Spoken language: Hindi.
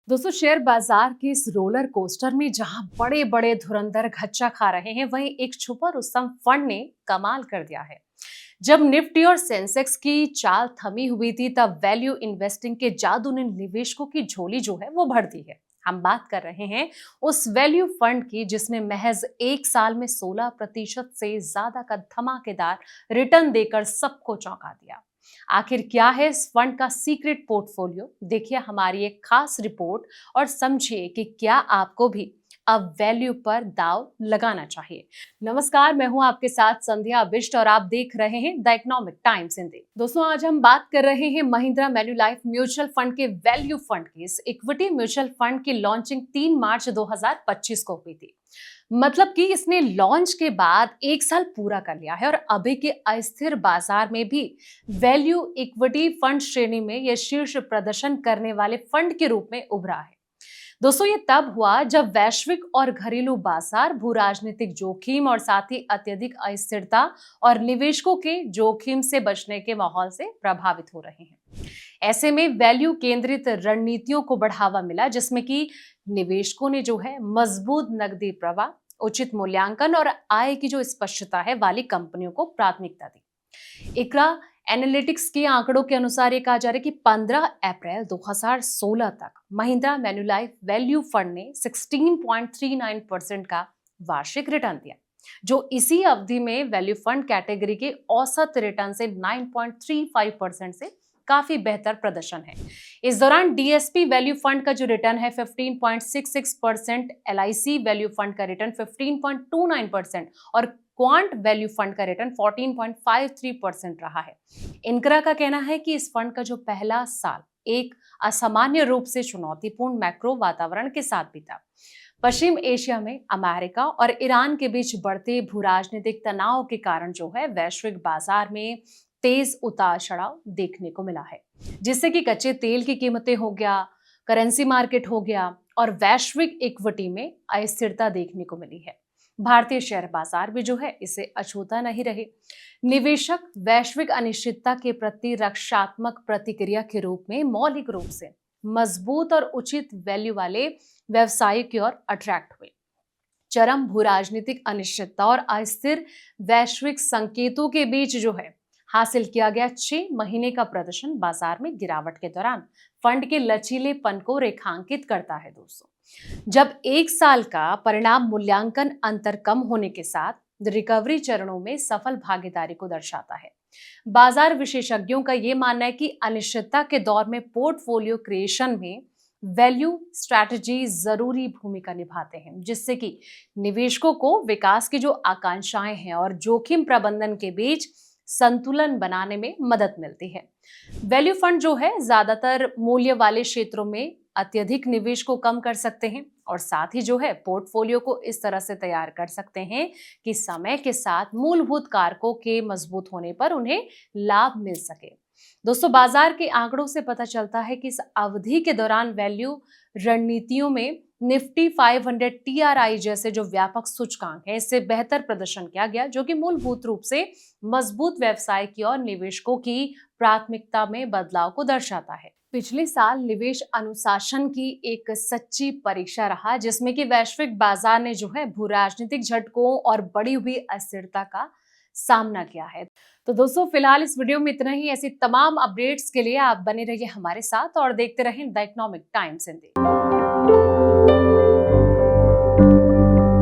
दोस्तों, शेयर बाजार के इस रोलर कोस्टर में जहां बड़े बड़े धुरंधर घच्चा खा रहे हैं, वहीं एक छुपा रुस्तम फंड ने कमाल कर दिया है। जब निफ्टी और सेंसेक्स की चाल थमी हुई थी, तब वैल्यू इन्वेस्टिंग के जादू ने निवेशकों की झोली जो है वो भर दी है। हम बात कर रहे हैं उस वैल्यू फंड की जिसने महज एक साल में 16% से ज्यादा का धमाकेदार रिटर्न देकर सबको चौंका दिया। आखिर क्या है इस फंड का सीक्रेट पोर्टफोलियो? देखिए हमारी एक खास रिपोर्ट और समझिए कि क्या आपको भी अब वैल्यू पर दाव लगाना चाहिए। नमस्कार, मैं हूं आपके साथ संध्या बिष्ट और आप देख रहे हैं द इकोनॉमिक टाइम्स हिंदी। दोस्तों, आज हम बात कर रहे हैं महिंद्रा मैन्युलाइफ म्यूचुअल फंड के वैल्यू फंड की। इस इक्विटी म्यूचुअल फंड की लॉन्चिंग 3 मार्च 2025 को हुई थी। मतलब कि इसने लॉन्च के बाद एक साल पूरा कर लिया है और अभी के अस्थिर बाजार में भी वैल्यू इक्विटी फंड श्रेणी में यह शीर्ष प्रदर्शन करने वाले फंड के रूप में उभरा है। दोस्तों, ये तब हुआ जब वैश्विक और घरेलू बाजार भू राजनीतिक जोखिम और साथ ही अत्यधिक अस्थिरता और निवेशकों के जोखिम से बचने के माहौल से प्रभावित हो रहे हैं। ऐसे में वैल्यू केंद्रित रणनीतियों को बढ़ावा मिला, जिसमें कि निवेशकों ने जो है मजबूत नकदी प्रवाह, उचित मूल्यांकन और आय की जो स्पष्टता है वाली कंपनियों को प्राथमिकता दी। इकरा एनालिटिक्स के आंकड़ों के अनुसार ये कहा जा रहा है कि 15 अप्रैल 2016 तक महिंद्रा मैन्युलाइफ वैल्यू फंड ने 16.39% का वार्षिक रिटर्न दिया, जो इसी अवधि में वैल्यू फंड कैटेगरी के औसत रिटर्न से 9.35% से काफी बेहतर प्रदर्शन है। इस दौरान डीएसपी वैल्यू फंड का जो रिटर्न है 15.66%, एलआईसी वैल्यू फंड का रिटर्न 15.29% और क्वांट वैल्यू फंड का रिटर्न 14.53% रहा है। इनकरा का कहना है कि इस फंड का जो पहला साल एक असामान्य रूप से चुनौतीपूर्ण मैक्रो वातावरण के साथ बीता। पश्चिम एशिया में अमेरिका और ईरान के बीच बढ़ते भू राजनीतिक तनाव के कारण जो है वैश्विक बाजार में तेज उतार चढ़ाव देखने को मिला है, जिससे कि कच्चे तेल की कीमतें हो गया, करेंसी मार्केट हो गया और वैश्विक इक्विटी में अस्थिरता देखने को मिली है। भारतीय शेयर बाजार भी जो है इसे अछूता नहीं रहे। निवेशक वैश्विक अनिश्चितता के प्रति रक्षात्मक प्रतिक्रिया के रूप में मौलिक रूप से मजबूत और उचित वैल्यू वाले व्यवसाय की ओर अट्रैक्ट हुए। चरम भू राजनीतिक अनिश्चितता और अस्थिर वैश्विक संकेतों के बीच जो है हासिल किया गया 6 महीने का प्रदर्शन बाजार में गिरावट के दौरान फंड के लचीलेपन को रेखांकित करता है। दोस्तों, जब एक साल का परिणाम मूल्यांकन अंतर कम होने के साथ रिकवरी चरणों में सफल भागीदारी को दर्शाता है। बाजार विशेषज्ञों का यह मानना है कि अनिश्चितता के दौर में पोर्टफोलियो क्रिएशन में वैल्यू स्ट्रैटेजी जरूरी भूमिका निभाते हैं, जिससे कि निवेशकों को विकास की जो आकांक्षाएं हैं और जोखिम प्रबंधन के बीच संतुलन बनाने में मदद मिलती है। वैल्यू फंड जो है ज्यादातर मूल्य वाले क्षेत्रों में अत्यधिक निवेश को कम कर सकते हैं और साथ ही जो है पोर्टफोलियो को इस तरह से तैयार कर सकते हैं कि समय के साथ मूलभूत कारकों के मजबूत होने पर उन्हें लाभ मिल सके। दोस्तों, बाजार के आंकड़ों से पता चलता है कि इस अवधि के दौरान वैल्यू रणनीतियों में निफ्टी 500 टीआरआई जैसे जो व्यापक सूचकांक है इससे बेहतर प्रदर्शन किया गया, जो कि मूलभूत रूप से मजबूत व्यवसाय की और निवेशकों की प्राथमिकता में बदलाव को दर्शाता है। पिछले साल निवेश अनुशासन की एक सच्ची परीक्षा रहा, जिसमें कि वैश्विक बाजार ने जो है भू राजनीतिक झटकों और बढ़ी हुई अस्थिरता का सामना किया है। तो दोस्तों, फिलहाल इस वीडियो में इतना ही। ऐसी तमाम अपडेट्स के लिए आप बने रहिए हमारे साथ और देखते रहें द इकोनॉमिक टाइम्स हिंदी।